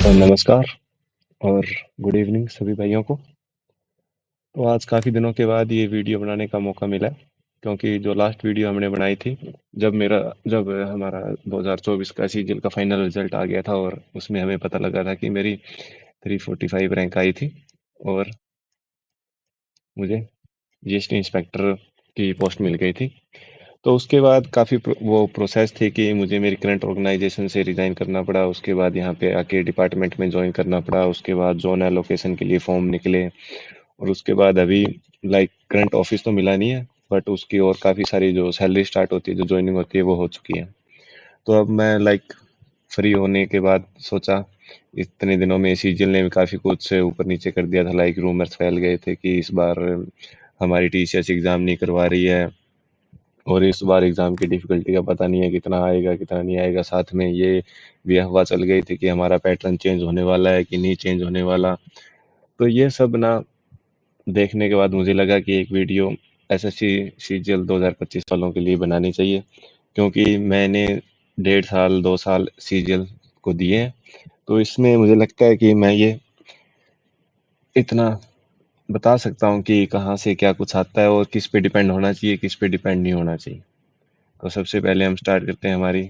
नमस्कार और good evening सभी भाइयों को। तो आज काफ़ी दिनों के बाद ये वीडियो बनाने का मौका मिला, क्योंकि जो लास्ट वीडियो हमने बनाई थी जब हमारा 2024 का सीजीएल का फाइनल रिजल्ट आ गया था, और उसमें हमें पता लगा था कि मेरी 345 रैंक आई थी और मुझे जीएसटी इंस्पेक्टर की पोस्ट मिल गई थी। तो उसके बाद काफ़ी वो प्रोसेस थी कि मुझे मेरी करंट ऑर्गेनाइजेशन से रिज़ाइन करना पड़ा, उसके बाद यहाँ पे आके डिपार्टमेंट में ज्वाइन करना पड़ा, उसके बाद जोन एलोकेशन के लिए फॉर्म निकले, और उसके बाद अभी लाइक करंट ऑफिस तो मिला नहीं है, बट उसकी और काफ़ी सारी जो सैलरी स्टार्ट होती है, जो ज्वाइनिंग होती है, वो हो चुकी है। तो अब मैं लाइक फ्री होने के बाद सोचा, इतने दिनों में सीजीएल ने भी काफ़ी कुछ से ऊपर नीचे कर दिया था, लाइक रूमर्स फैल गए थे कि इस बार हमारी टीसीएस एग्ज़ाम नहीं करवा रही है, और इस बार एग्ज़ाम की डिफ़िकल्टी का पता नहीं है कितना आएगा कितना नहीं आएगा। साथ में ये भी अफ़वाह चल गई थी कि हमारा पैटर्न चेंज होने वाला है कि नहीं चेंज होने वाला। तो ये सब ना देखने के बाद मुझे लगा कि एक वीडियो एसएससी सीजीएल 2025 वालों के लिए बनानी चाहिए, क्योंकि मैंने 1.5 साल 2 साल सीजीएल को दिए हैं। तो इसमें मुझे लगता है कि मैं ये इतना बता सकता हूँ कि कहाँ से क्या कुछ आता है और किस पे डिपेंड होना चाहिए, किस पे डिपेंड नहीं होना चाहिए। तो सबसे पहले हम स्टार्ट करते हैं हमारी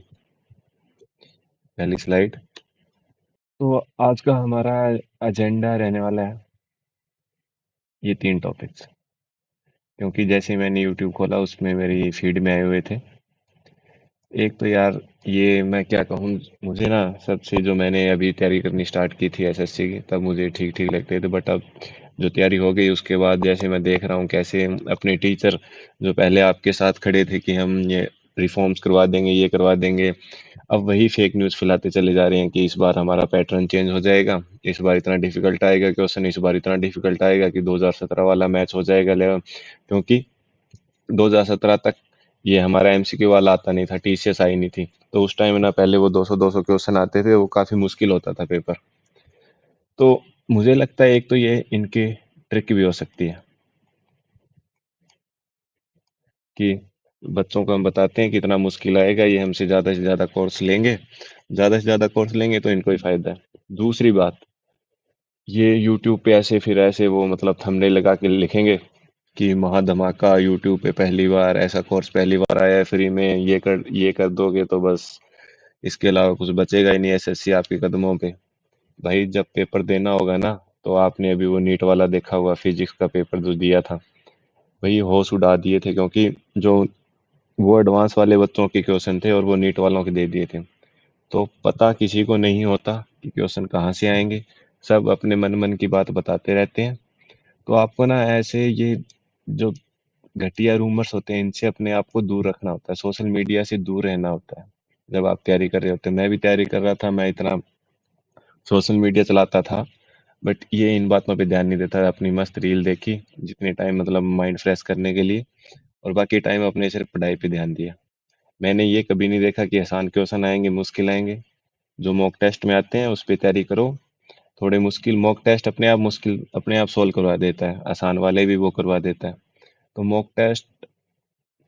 पहली स्लाइड। तो आज का हमारा एजेंडा रहने वाला है ये 3 टॉपिक्स, क्योंकि जैसे मैंने यूट्यूब खोला उसमें मेरी फीड में आए हुए थे। एक तो यार, ये मैं क्या कहूँ, मुझे ना सबसे जो मैंने अभी तैयारी करनी स्टार्ट की थी एसएससी की, तब मुझे ठीक ठीक लगते थे, बट अब जो तैयारी हो गई उसके बाद जैसे मैं देख रहा हूँ कैसे अपने टीचर जो पहले आपके साथ खड़े थे कि हम ये रिफॉर्म्स करवा देंगे, ये करवा देंगे, अब वही फेक न्यूज़ फैलाते चले जा रहे हैं कि इस बार हमारा पैटर्न चेंज हो जाएगा, इस बार इतना डिफिकल्ट आएगा क्वेश्चन, इस बार इतना डिफिकल्ट आएगा कि 2017 वाला मैच हो जाएगा लेवल। क्योंकि 2017 तक ये हमारा एमसीक्यू वाला आता नहीं था, टीसीएस आई नहीं थी, तो उस टाइम ना पहले वो 200 क्वेश्चन आते थे, वो काफ़ी मुश्किल होता था पेपर। तो मुझे लगता है एक तो ये इनके ट्रिक भी हो सकती है कि बच्चों को हम बताते हैं कि इतना मुश्किल आएगा, ये हमसे ज़्यादा से ज़्यादा कोर्स लेंगे, ज़्यादा से ज़्यादा कोर्स लेंगे तो इनको ही फ़ायदा है। दूसरी बात, ये यूट्यूब पे ऐसे फिर ऐसे वो मतलब थंबनेल लगा के लिखेंगे कि महा धमाका, यूट्यूब पे पहली बार ऐसा कोर्स पहली बार आया है फ्री में, ये कर दोगे तो बस इसके अलावा कुछ बचेगा ही नहीं एसएससी आपके कदमों पे। भाई जब पेपर देना होगा ना, तो आपने अभी वो नीट वाला देखा होगा, फिजिक्स का पेपर जो दिया था, भाई होश उड़ा दिए थे, क्योंकि जो वो एडवांस वाले बच्चों के क्वेश्चन थे और वो नीट वालों के दे दिए थे। तो पता किसी को नहीं होता कि क्वेश्चन कहाँ से आएंगे, सब अपने मन मन की बात बताते रहते हैं। तो आपको ना ऐसे ये जो घटिया रूमर्स होते हैं इनसे अपने आप को दूर रखना होता है, सोशल मीडिया से दूर रहना होता है। जब आप तैयारी कर रहे होते हैं, मैं भी तैयारी कर रहा था, मैं इतना सोशल मीडिया चलाता था, बट ये इन बातों पे ध्यान नहीं देता, अपनी मस्त रील देखी जितने टाइम मतलब माइंड फ्रेश करने के लिए, और बाकी टाइम अपने सिर्फ पढ़ाई पे ध्यान दिया। मैंने ये कभी नहीं देखा कि आसान क्वेश्चन आएंगे मुश्किल आएंगे। जो मॉक टेस्ट में आते हैं उस पर तैयारी करो। थोड़े मुश्किल मॉक टेस्ट अपने आप सोल्व करवा देता है, आसान वाले भी वो करवा देता है। तो मॉक टेस्ट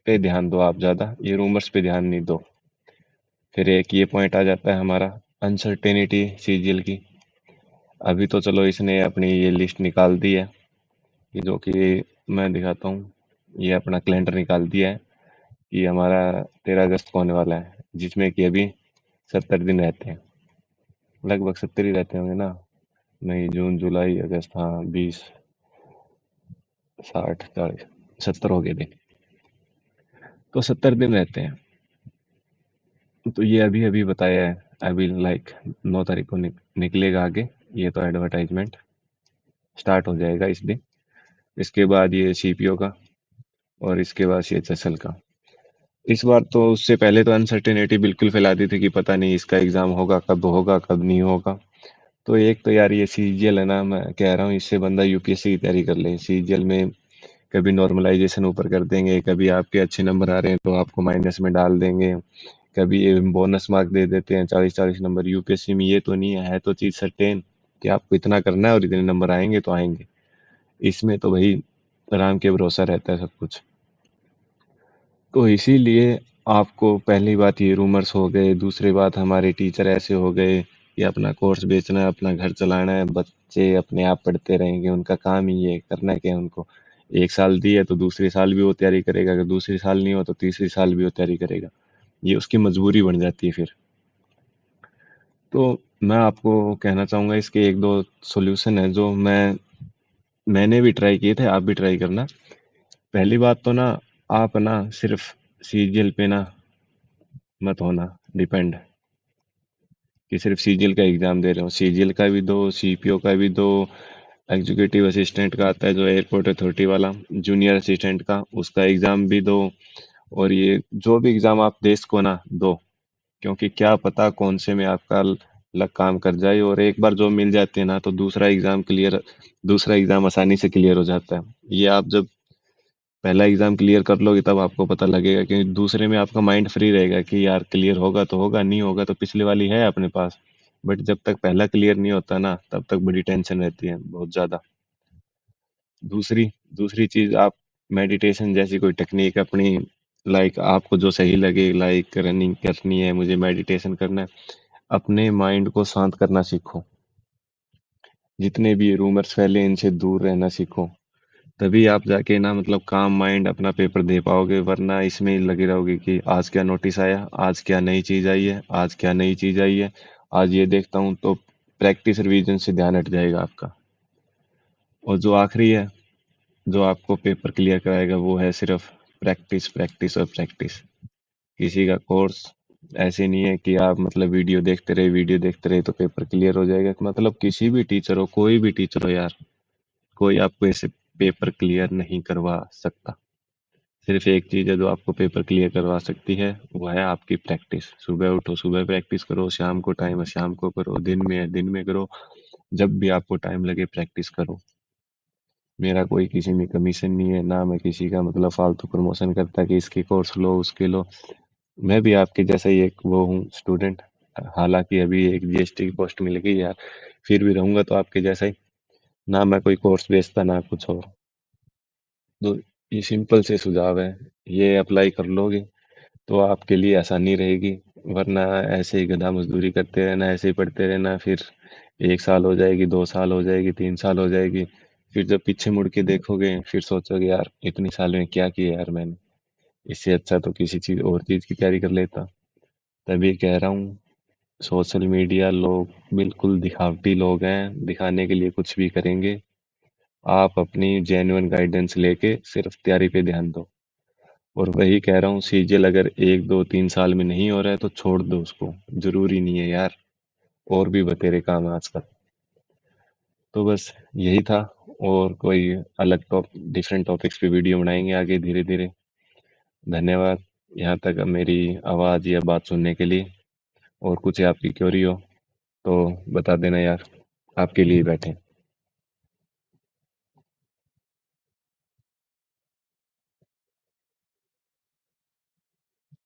पे ध्यान दो आप ज़्यादा, ये रूमर्स पे ध्यान नहीं दो। फिर एक ये पॉइंट आ जाता है हमारा अनसर्टेनिटी सीजीएल की। अभी तो चलो इसने अपनी ये लिस्ट निकाल दी है, ये जो कि मैं दिखाता हूँ, ये अपना कैलेंडर निकाल दिया है कि हमारा 13 अगस्त को होने वाला है, जिसमें कि अभी 70 दिन रहते हैं, लगभग 70 ही रहते होंगे ना। मई जून जुलाई अगस्त, हाँ 20 60 40 70 हो गए दिन, तो 70 दिन रहते हैं। तो ये अभी अभी बताया है, अभी लाइक 9 तारीख को निकलेगा आगे, ये तो एडवर्टाइजमेंट स्टार्ट हो जाएगा इस दिन। इसके बाद ये सीपीओ का, और इसके बाद सीएचएसएल का। इस बार तो उससे पहले तो अनसर्टेनिटी बिल्कुल फैला दी थी कि पता नहीं इसका एग्जाम होगा कब नहीं होगा। तो एक तो यार ये सीजीएल है ना, मैं कह रहा हूँ इससे बंदा यूपीएससी की तैयारी कर ले। सीजीएल में कभी नॉर्मलाइजेशन ऊपर कर देंगे, कभी आपके अच्छे नंबर आ रहे हैं तो आपको माइनस में डाल देंगे, कभी ये बोनस मार्क दे देते हैं 40-40 नंबर। यूपीएससी में ये तो नहीं है, है तो चीज सर्टेन कि आपको इतना करना है और इतने नंबर आएंगे तो आएंगे। इसमें तो भाई राम के भरोसा रहता है सब कुछ। तो इसीलिए आपको पहली बात ये रूमर्स हो गए, दूसरी बात हमारे टीचर ऐसे हो गए, कि अपना कोर्स बेचना है, अपना घर चलाना है, बच्चे अपने आप पढ़ते रहेंगे, उनका काम ही ये करना है क्या उनको। एक साल दी है तो दूसरे साल भी वो तैयारी करेगा, अगर दूसरे साल नहीं हो तो तीसरे साल भी वो तैयारी करेगा। ये उसकी मजबूरी बन जाती है फिर। तो मैं आपको कहना चाहूंगा इसके एक दो सॉल्यूशन है जो मैंने भी ट्राई किए थे, आप भी ट्राई करना। पहली बात तो ना, आप ना सिर्फ सीजीएल पे ना मत होना डिपेंड कि सिर्फ सीजीएल का एग्जाम दे रहे हो। सीजीएल का भी दो, सीपीओ का भी दो, एग्जीक्यूटिव असिस्टेंट का आता है जो एयरपोर्ट अथॉरिटी वाला, जूनियर असिस्टेंट का, उसका एग्जाम भी दो। और ये जो भी एग्जाम आप दे सको ना दो, क्योंकि क्या पता कौन से में आपका लक काम कर जाए, और एक बार जो मिल जाते हैं ना तो दूसरा एग्जाम आसानी से क्लियर हो जाता है। ये आप जब पहला एग्जाम क्लियर कर लोगे तब आपको पता लगेगा, क्योंकि दूसरे में आपका माइंड फ्री रहेगा कि यार क्लियर होगा तो होगा, नहीं होगा तो पिछले वाली है अपने पास। बट जब तक पहला क्लियर नहीं होता ना तब तक बड़ी टेंशन रहती है बहुत ज्यादा। दूसरी दूसरी चीज, आप मेडिटेशन जैसी कोई टेक्निक अपनी, लाइक आपको जो सही लगे, लाइक रनिंग करनी है, मुझे मेडिटेशन करना है, अपने माइंड को शांत करना सीखो। जितने भी रूमर्स फैले इनसे दूर रहना सीखो। तभी आप जाके ना मतलब काम माइंड अपना पेपर दे पाओगे, वरना इसमें ही लगे रहोगे कि आज क्या नोटिस आया, आज क्या नई चीज आई है, आज क्या नई चीज आई है, आज ये देखता हूँ, तो प्रैक्टिस रिवीजन से ध्यान हट जाएगा आपका। और जो आखिरी है, जो आपको पेपर क्लियर कराएगा, वो है सिर्फ प्रैक्टिस, प्रैक्टिस और प्रैक्टिस। किसी का कोर्स ऐसे नहीं है कि आप मतलब वीडियो देखते रहे तो पेपर क्लियर हो जाएगा। मतलब किसी भी टीचर हो, कोई भी टीचर हो यार, कोई आपको ऐसे पेपर क्लियर नहीं करवा सकता। सिर्फ एक चीज है जो आपको पेपर क्लियर करवा सकती है, वो है आपकी प्रैक्टिस। सुबह उठो, सुबह प्रैक्टिस करो, शाम को टाइम है शाम को करो, दिन में है दिन में करो, जब भी आपको टाइम लगे प्रैक्टिस करो। मेरा कोई किसी में कमीशन नहीं है, ना मैं किसी का मतलब फालतू प्रमोशन करता कि इसके कोर्स लो उसके लो। मैं भी आपके जैसा ही एक वो हूँ स्टूडेंट, हालांकि अभी एक जीएसटी की पोस्ट मिल गई यार, फिर भी रहूंगा तो आपके जैसा ही। ना मैं कोई कोर्स बेचता ना कुछ और। तो ये सिंपल से सुझाव है, ये अप्लाई कर लोगे तो आपके लिए आसानी रहेगी। वरना ऐसे ही गधा मजदूरी करते रहना, ऐसे ही पढ़ते रहना, फिर एक साल हो जाएगी, 2 साल हो जाएगी, 3 साल हो जाएगी, फिर जब पीछे मुड़ के देखोगे फिर सोचोगे यार इतनी साल में क्या किया यार मैंने, इससे अच्छा तो किसी चीज और चीज की तैयारी कर लेता। तभी कह रहा हूँ, सोशल मीडिया लोग बिल्कुल दिखावटी लोग हैं, दिखाने के लिए कुछ भी करेंगे। आप अपनी जेन्युइन गाइडेंस लेके सिर्फ तैयारी पे ध्यान दो। और वही कह रहा हूँ, सीजीएल अगर 1 2 3 साल में नहीं हो रहा है तो छोड़ दो उसको, जरूरी नहीं है यार, और भी बतेरे काम है आजकल। तो बस यही था। और कोई अलग डिफरेंट टॉपिक्स पे वीडियो बनाएंगे आगे धीरे धीरे। धन्यवाद यहाँ तक अब मेरी आवाज़ या बात सुनने के लिए। और कुछ आपकी क्वेरी हो तो बता देना यार, आपके लिए बैठे हैं।